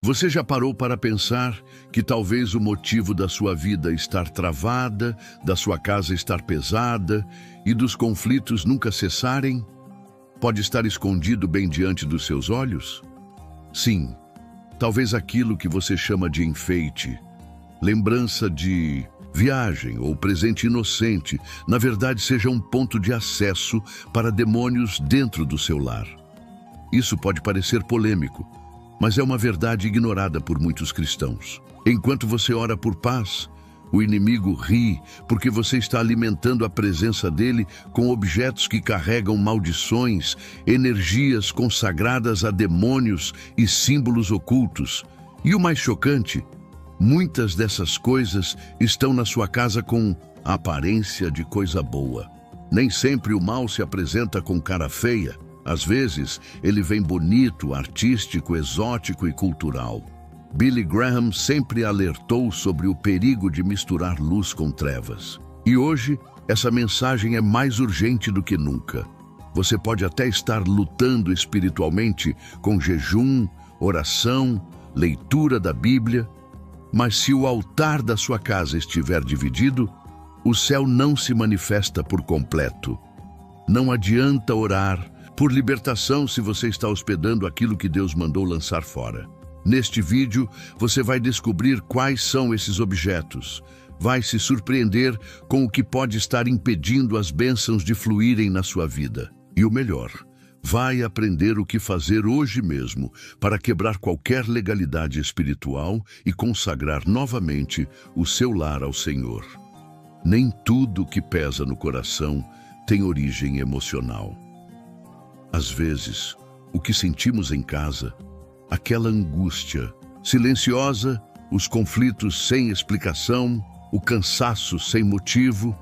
Você já parou para pensar que talvez o motivo da sua vida estar travada, da sua casa estar pesada e dos conflitos nunca cessarem, pode estar escondido bem diante dos seus olhos? Sim, talvez aquilo que você chama de enfeite, lembrança de viagem ou presente inocente, na verdade seja um ponto de acesso para demônios dentro do seu lar. Isso pode parecer polêmico, mas é uma verdade ignorada por muitos cristãos. Enquanto você ora por paz, o inimigo ri porque você está alimentando a presença dele com objetos que carregam maldições, energias consagradas a demônios e símbolos ocultos. E o mais chocante, muitas dessas coisas estão na sua casa com a aparência de coisa boa. Nem sempre o mal se apresenta com cara feia. Às vezes, ele vem bonito, artístico, exótico e cultural. Billy Graham sempre alertou sobre o perigo de misturar luz com trevas. E hoje, essa mensagem é mais urgente do que nunca. Você pode até estar lutando espiritualmente com jejum, oração, leitura da Bíblia, mas se o altar da sua casa estiver dividido, o céu não se manifesta por completo. Não adianta orar por libertação se você está hospedando aquilo que Deus mandou lançar fora. Neste vídeo, você vai descobrir quais são esses objetos. Vai se surpreender com o que pode estar impedindo as bênçãos de fluírem na sua vida. E o melhor, vai aprender o que fazer hoje mesmo para quebrar qualquer legalidade espiritual e consagrar novamente o seu lar ao Senhor. Nem tudo que pesa no coração tem origem emocional. Às vezes, o que sentimos em casa, aquela angústia silenciosa, os conflitos sem explicação, o cansaço sem motivo,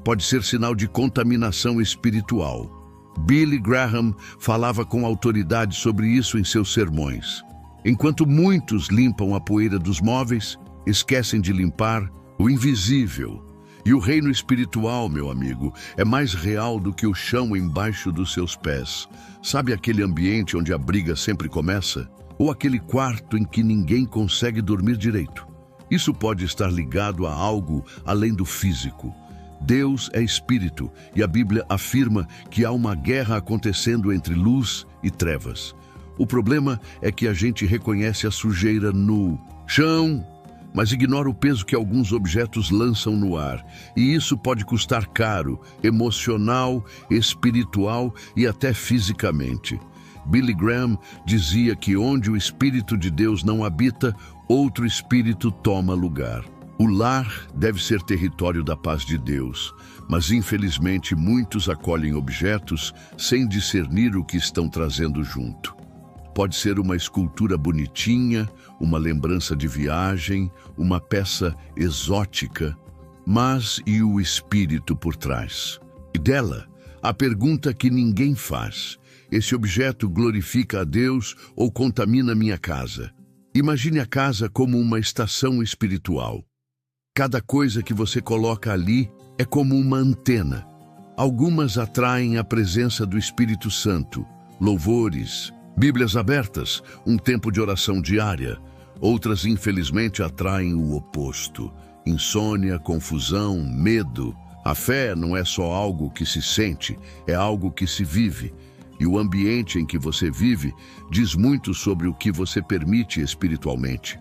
pode ser sinal de contaminação espiritual. Billy Graham falava com autoridade sobre isso em seus sermões. Enquanto muitos limpam a poeira dos móveis, esquecem de limpar o invisível. E o reino espiritual, meu amigo, é mais real do que o chão embaixo dos seus pés. Sabe aquele ambiente onde a briga sempre começa? Ou aquele quarto em que ninguém consegue dormir direito? Isso pode estar ligado a algo além do físico. Deus é espírito e a Bíblia afirma que há uma guerra acontecendo entre luz e trevas. O problema é que a gente reconhece a sujeira no chão, mas ignora o peso que alguns objetos lançam no ar. E isso pode custar caro, emocional, espiritual e até fisicamente. Billy Graham dizia que onde o Espírito de Deus não habita, outro espírito toma lugar. O lar deve ser território da paz de Deus, mas infelizmente muitos acolhem objetos sem discernir o que estão trazendo junto. Pode ser uma escultura bonitinha, uma lembrança de viagem, uma peça exótica, mas e o espírito por trás? E dela, a pergunta que ninguém faz: esse objeto glorifica a Deus ou contamina minha casa? Imagine a casa como uma estação espiritual. Cada coisa que você coloca ali é como uma antena. Algumas atraem a presença do Espírito Santo, louvores, Bíblias abertas, um tempo de oração diária. Outras, infelizmente, atraem o oposto: insônia, confusão, medo. A fé não é só algo que se sente, é algo que se vive. E o ambiente em que você vive diz muito sobre o que você permite espiritualmente.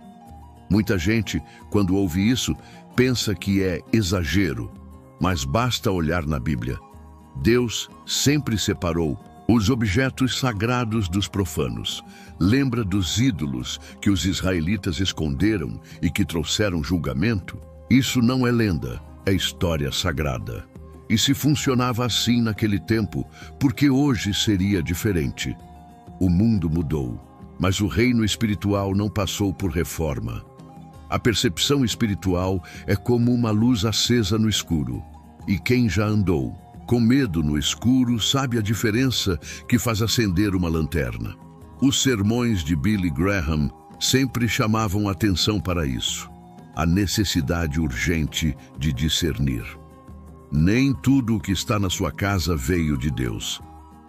Muita gente, quando ouve isso, pensa que é exagero, mas basta olhar na Bíblia. Deus sempre separou os objetos sagrados dos profanos. Lembra dos ídolos que os israelitas esconderam e que trouxeram julgamento? Isso não é lenda, é história sagrada. E se funcionava assim naquele tempo, por que hoje seria diferente? O mundo mudou, mas o reino espiritual não passou por reforma. A percepção espiritual é como uma luz acesa no escuro. E quem já andou com medo no escuro sabe a diferença que faz acender uma lanterna. Os sermões de Billy Graham sempre chamavam atenção para isso: a necessidade urgente de discernir. Nem tudo o que está na sua casa veio de Deus.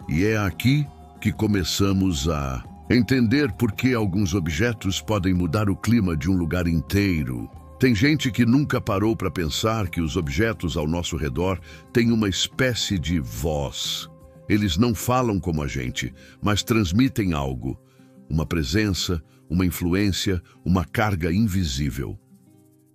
E é aqui que começamos a Entender por que alguns objetos podem mudar o clima de um lugar inteiro. Tem gente que nunca parou para pensar que os objetos ao nosso redor têm uma espécie de voz. Eles não falam como a gente, mas transmitem algo. Uma presença, uma influência, uma carga invisível.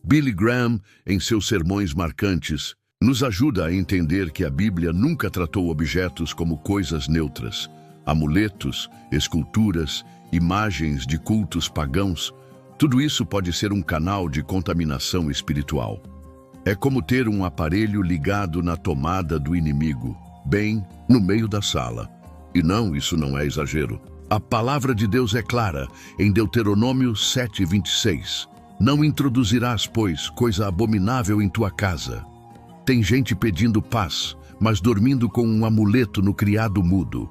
Billy Graham, em seus sermões marcantes, nos ajuda a entender que a Bíblia nunca tratou objetos como coisas neutras. Amuletos, esculturas, imagens de cultos pagãos, tudo isso pode ser um canal de contaminação espiritual. É como ter um aparelho ligado na tomada do inimigo, bem no meio da sala. E não, isso não é exagero. A palavra de Deus é clara em Deuteronômio 7:26. Não introduzirás, pois, coisa abominável em tua casa. Tem gente pedindo paz, mas dormindo com um amuleto no criado mudo.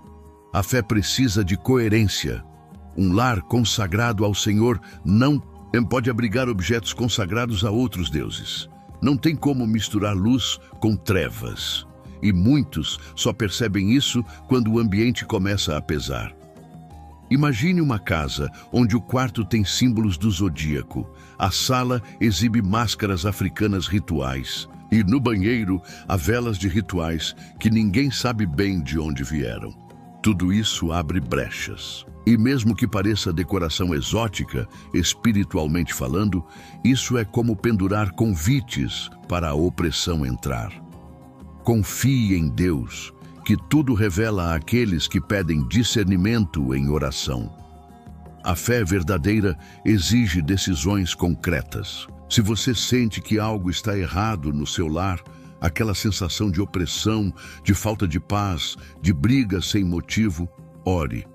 A fé precisa de coerência. Um lar consagrado ao Senhor não pode abrigar objetos consagrados a outros deuses. Não tem como misturar luz com trevas. E muitos só percebem isso quando o ambiente começa a pesar. Imagine uma casa onde o quarto tem símbolos do zodíaco, a sala exibe máscaras africanas rituais e no banheiro há velas de rituais que ninguém sabe bem de onde vieram. Tudo isso abre brechas. E mesmo que pareça decoração exótica, espiritualmente falando, isso é como pendurar convites para a opressão entrar. Confie em Deus, que tudo revela àqueles que pedem discernimento em oração. A fé verdadeira exige decisões concretas. Se você sente que algo está errado no seu lar, aquela sensação de opressão, de falta de paz, de briga sem motivo, ore.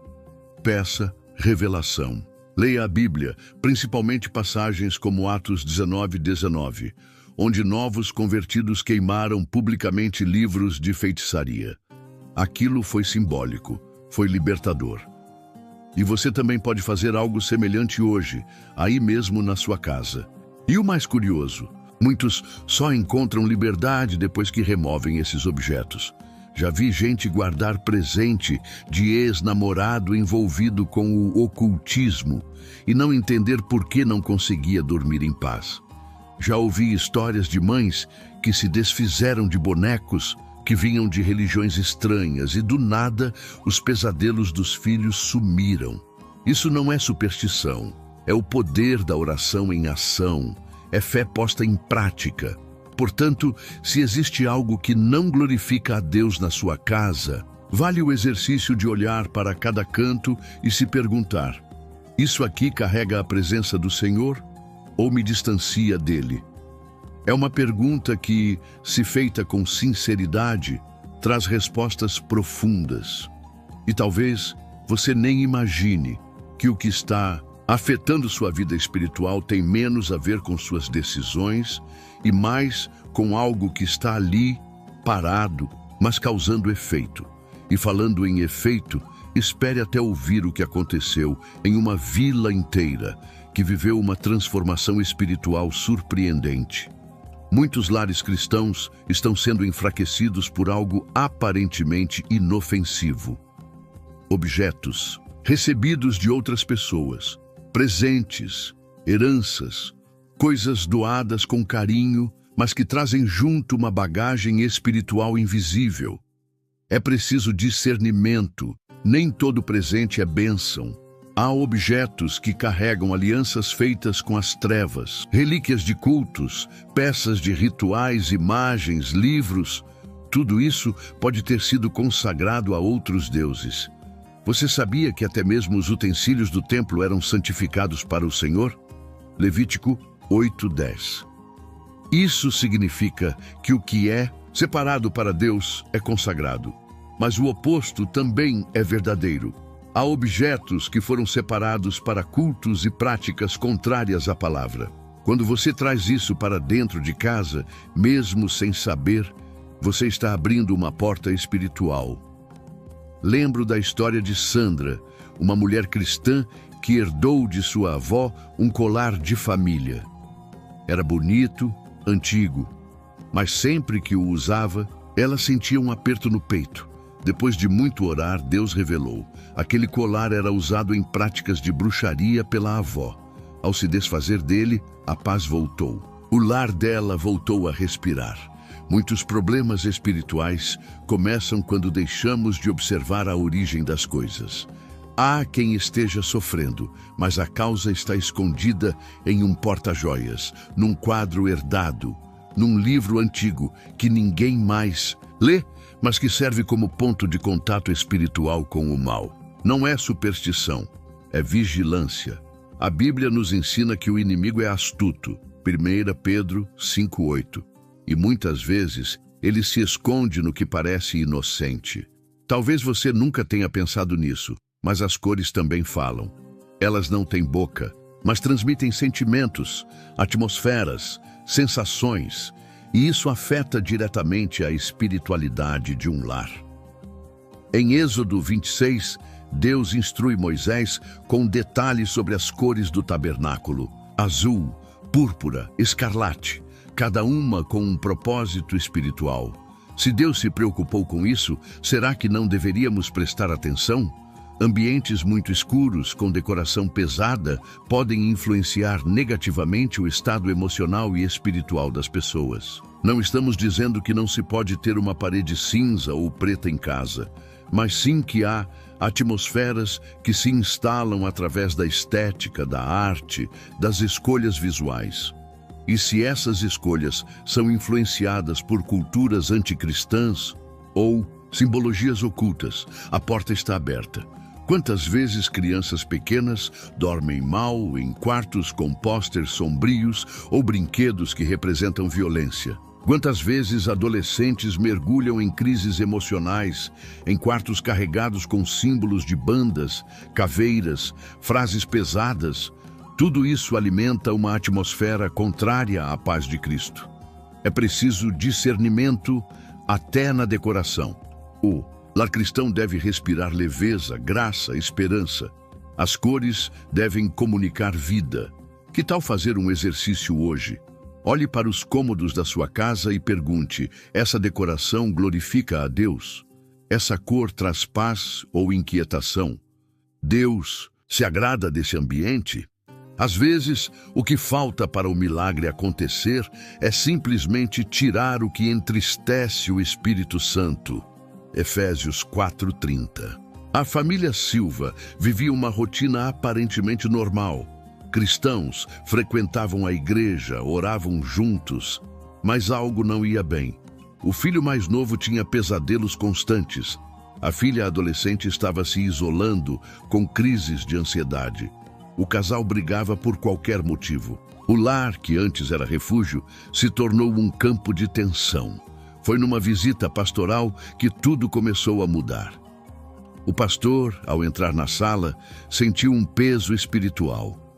Peça revelação. Leia a Bíblia, principalmente passagens como Atos 19:19, onde novos convertidos queimaram publicamente livros de feitiçaria. Aquilo foi simbólico, foi libertador. E você também pode fazer algo semelhante hoje, aí mesmo na sua casa. E o mais curioso, muitos só encontram liberdade depois que removem esses objetos. Já vi gente guardar presente de ex-namorado envolvido com o ocultismo e não entender por que não conseguia dormir em paz. Já ouvi histórias de mães que se desfizeram de bonecos que vinham de religiões estranhas e do nada os pesadelos dos filhos sumiram. Isso não é superstição, é o poder da oração em ação, é fé posta em prática. Portanto, se existe algo que não glorifica a Deus na sua casa, vale o exercício de olhar para cada canto e se perguntar: isso aqui carrega a presença do Senhor ou me distancia dele? É uma pergunta que, se feita com sinceridade, traz respostas profundas. E talvez você nem imagine que o que está afetando sua vida espiritual tem menos a ver com suas decisões e mais com algo que está ali, parado, mas causando efeito. E falando em efeito, espere até ouvir o que aconteceu em uma vila inteira que viveu uma transformação espiritual surpreendente. Muitos lares cristãos estão sendo enfraquecidos por algo aparentemente inofensivo. Objetos recebidos de outras pessoas, presentes, heranças, coisas doadas com carinho, mas que trazem junto uma bagagem espiritual invisível. É preciso discernimento, nem todo presente é bênção. Há objetos que carregam alianças feitas com as trevas, relíquias de cultos, peças de rituais, imagens, livros. Tudo isso pode ter sido consagrado a outros deuses. Você sabia que até mesmo os utensílios do templo eram santificados para o Senhor? Levítico 8:10. Isso significa que o que é separado para Deus é consagrado, mas o oposto também é verdadeiro. Há objetos que foram separados para cultos e práticas contrárias à palavra. Quando você traz isso para dentro de casa, mesmo sem saber, você está abrindo uma porta espiritual. Lembro da história de Sandra, uma mulher cristã que herdou de sua avó um colar de família. Era bonito, antigo, mas sempre que o usava, ela sentia um aperto no peito. Depois de muito orar, Deus revelou. Aquele colar era usado em práticas de bruxaria pela avó. Ao se desfazer dele, a paz voltou. O lar dela voltou a respirar. Muitos problemas espirituais começam quando deixamos de observar a origem das coisas. Há quem esteja sofrendo, mas a causa está escondida em um porta-joias, num quadro herdado, num livro antigo que ninguém mais lê, mas que serve como ponto de contato espiritual com o mal. Não é superstição, é vigilância. A Bíblia nos ensina que o inimigo é astuto, 1 Pedro 5:8, e muitas vezes ele se esconde no que parece inocente. Talvez você nunca tenha pensado nisso, mas as cores também falam. Elas não têm boca, mas transmitem sentimentos, atmosferas, sensações, e isso afeta diretamente a espiritualidade de um lar. Em Êxodo 26, Deus instrui Moisés com detalhes sobre as cores do tabernáculo: azul, púrpura, escarlate, cada uma com um propósito espiritual. Se Deus se preocupou com isso, será que não deveríamos prestar atenção? Ambientes muito escuros, com decoração pesada, podem influenciar negativamente o estado emocional e espiritual das pessoas. Não estamos dizendo que não se pode ter uma parede cinza ou preta em casa, mas sim que há atmosferas que se instalam através da estética, da arte, das escolhas visuais. E se essas escolhas são influenciadas por culturas anticristãs ou simbologias ocultas, a porta está aberta. Quantas vezes crianças pequenas dormem mal em quartos com pósteres sombrios ou brinquedos que representam violência? Quantas vezes adolescentes mergulham em crises emocionais, em quartos carregados com símbolos de bandas, caveiras, frases pesadas? Tudo isso alimenta uma atmosfera contrária à paz de Cristo. É preciso discernimento até na decoração. O lar cristão deve respirar leveza, graça, esperança. As cores devem comunicar vida. Que tal fazer um exercício hoje? Olhe para os cômodos da sua casa e pergunte: essa decoração glorifica a Deus? Essa cor traz paz ou inquietação? Deus se agrada desse ambiente? Às vezes, o que falta para o milagre acontecer é simplesmente tirar o que entristece o Espírito Santo. Efésios 4:30. A família Silva vivia uma rotina aparentemente normal. Cristãos frequentavam a igreja, oravam juntos, mas algo não ia bem. O filho mais novo tinha pesadelos constantes. A filha adolescente estava se isolando com crises de ansiedade. O casal brigava por qualquer motivo. O lar, que antes era refúgio, se tornou um campo de tensão. Foi numa visita pastoral que tudo começou a mudar. O pastor, ao entrar na sala, sentiu um peso espiritual.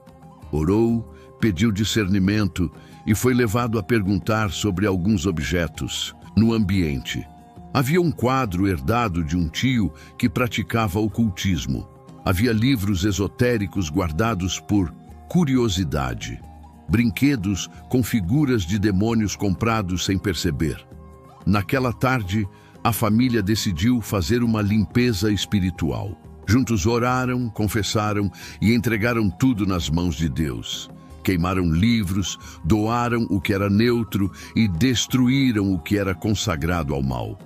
Orou, pediu discernimento e foi levado a perguntar sobre alguns objetos no ambiente. Havia um quadro herdado de um tio que praticava ocultismo. Havia livros esotéricos guardados por curiosidade. Brinquedos com figuras de demônios comprados sem perceber. Naquela tarde, a família decidiu fazer uma limpeza espiritual. Juntos oraram, confessaram e entregaram tudo nas mãos de Deus. Queimaram livros, doaram o que era neutro e destruíram o que era consagrado ao mal.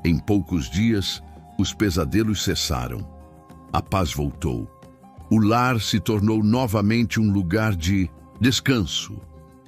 Em poucos dias, os pesadelos cessaram. A paz voltou. O lar se tornou novamente um lugar de descanso.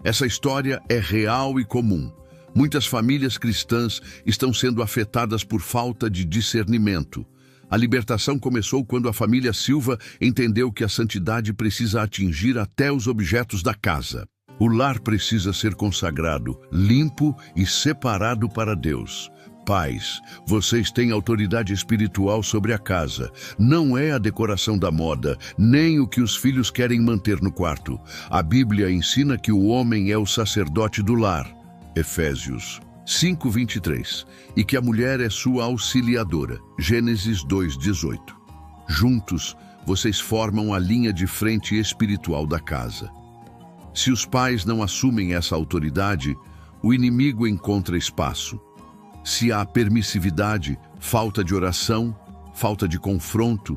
Essa história é real e comum. Muitas famílias cristãs estão sendo afetadas por falta de discernimento. A libertação começou quando a família Silva entendeu que a santidade precisa atingir até os objetos da casa. O lar precisa ser consagrado, limpo e separado para Deus. Pais, vocês têm autoridade espiritual sobre a casa. Não é a decoração da moda, nem o que os filhos querem manter no quarto. A Bíblia ensina que o homem é o sacerdote do lar. Efésios 5:23. E que a mulher é sua auxiliadora. Gênesis 2:18. Juntos, vocês formam a linha de frente espiritual da casa. Se os pais não assumem essa autoridade, o inimigo encontra espaço. Se há permissividade, falta de oração, falta de confronto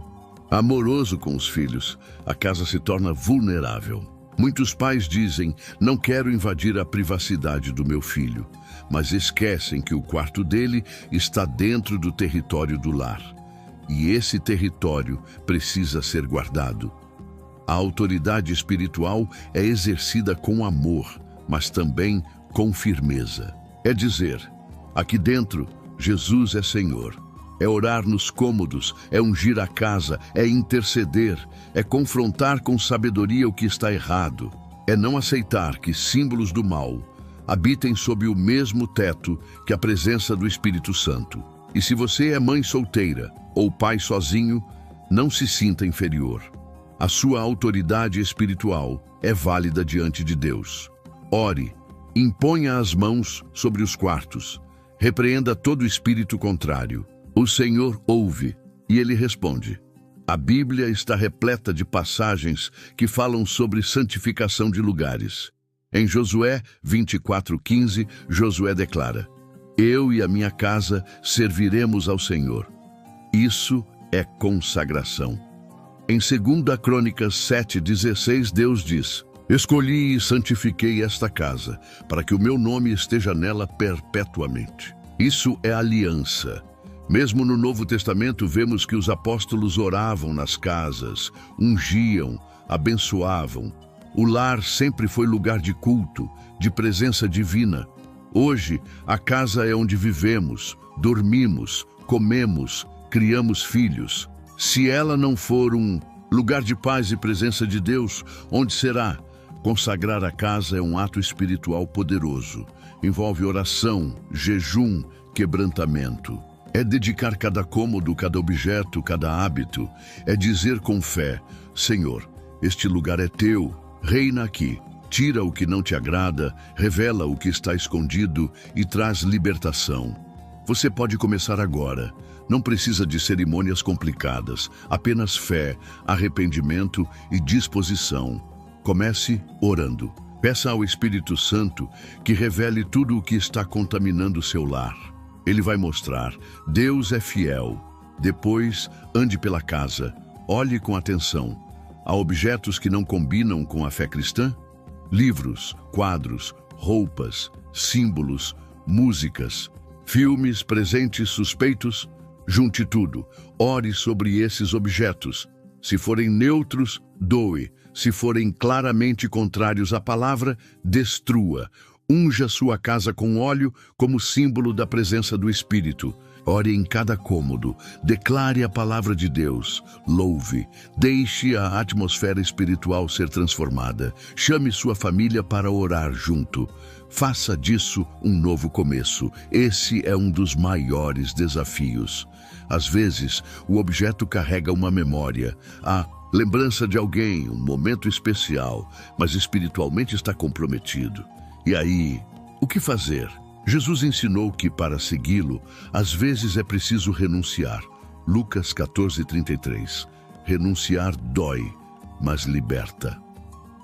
amoroso com os filhos, a casa se torna vulnerável. Muitos pais dizem: não quero invadir a privacidade do meu filho, mas esquecem que o quarto dele está dentro do território do lar. E esse território precisa ser guardado. A autoridade espiritual é exercida com amor, mas também com firmeza. É dizer: aqui dentro, Jesus é Senhor. É orar nos cômodos, é ungir a casa, é interceder, é confrontar com sabedoria o que está errado. É não aceitar que símbolos do mal habitem sob o mesmo teto que a presença do Espírito Santo. E se você é mãe solteira ou pai sozinho, não se sinta inferior. A sua autoridade espiritual é válida diante de Deus. Ore, imponha as mãos sobre os quartos, repreenda todo espírito contrário. O Senhor ouve e Ele responde. A Bíblia está repleta de passagens que falam sobre santificação de lugares. Em Josué 24:15, Josué declara: eu e a minha casa serviremos ao Senhor. Isso é consagração. Em 2 Crônicas 7:16, Deus diz: escolhi e santifiquei esta casa, para que o meu nome esteja nela perpetuamente. Isso é aliança. Mesmo no Novo Testamento, vemos que os apóstolos oravam nas casas, ungiam, abençoavam. O lar sempre foi lugar de culto, de presença divina. Hoje, a casa é onde vivemos, dormimos, comemos, criamos filhos. Se ela não for um lugar de paz e presença de Deus, onde será? Consagrar a casa é um ato espiritual poderoso. Envolve oração, jejum, quebrantamento. É dedicar cada cômodo, cada objeto, cada hábito. É dizer com fé: Senhor, este lugar é teu, reina aqui. Tira o que não te agrada, revela o que está escondido e traz libertação. Você pode começar agora. Não precisa de cerimônias complicadas, apenas fé, arrependimento e disposição. Comece orando. Peça ao Espírito Santo que revele tudo o que está contaminando o seu lar. Ele vai mostrar: Deus é fiel. Depois, ande pela casa, olhe com atenção. Há objetos que não combinam com a fé cristã? Livros, quadros, roupas, símbolos, músicas, filmes, presentes suspeitos? Junte tudo. Ore sobre esses objetos. Se forem neutros, doe. Se forem claramente contrários à palavra, destrua. Unja sua casa com óleo como símbolo da presença do Espírito. Ore em cada cômodo, declare a palavra de Deus, louve, deixe a atmosfera espiritual ser transformada. Chame sua família para orar junto. Faça disso um novo começo. Esse é um dos maiores desafios. Às vezes, o objeto carrega uma memória, a lembrança de alguém, um momento especial, mas espiritualmente está comprometido. E aí, o que fazer? Jesus ensinou que, para segui-lo, às vezes é preciso renunciar. Lucas 14:33. Renunciar dói, mas liberta.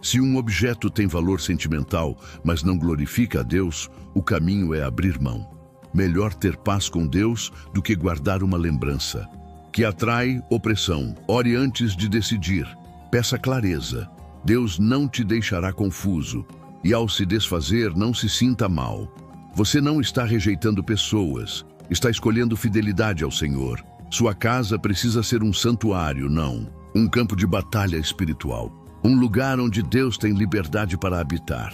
Se um objeto tem valor sentimental, mas não glorifica a Deus, o caminho é abrir mão. Melhor ter paz com Deus do que guardar uma lembrança que atrai opressão. Ore antes de decidir. Peça clareza. Deus não te deixará confuso. E ao se desfazer, não se sinta mal. Você não está rejeitando pessoas, está escolhendo fidelidade ao Senhor. Sua casa precisa ser um santuário, não um campo de batalha espiritual. Um lugar onde Deus tem liberdade para habitar,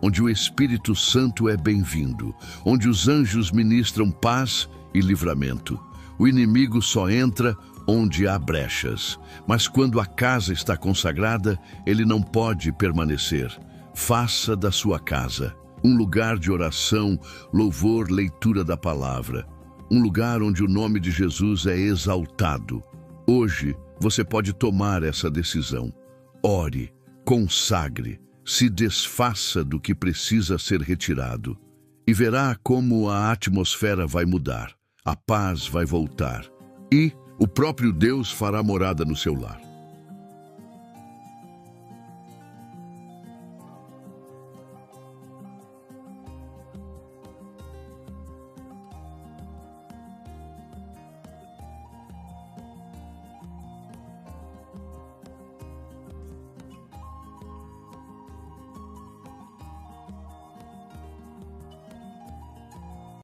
onde o Espírito Santo é bem-vindo, onde os anjos ministram paz e livramento. O inimigo só entra onde há brechas, mas quando a casa está consagrada, ele não pode permanecer. Faça da sua casa um lugar de oração, louvor, leitura da palavra. Um lugar onde o nome de Jesus é exaltado. Hoje, você pode tomar essa decisão. Ore, consagre, se desfaça do que precisa ser retirado. E verá como a atmosfera vai mudar, a paz vai voltar. E o próprio Deus fará morada no seu lar.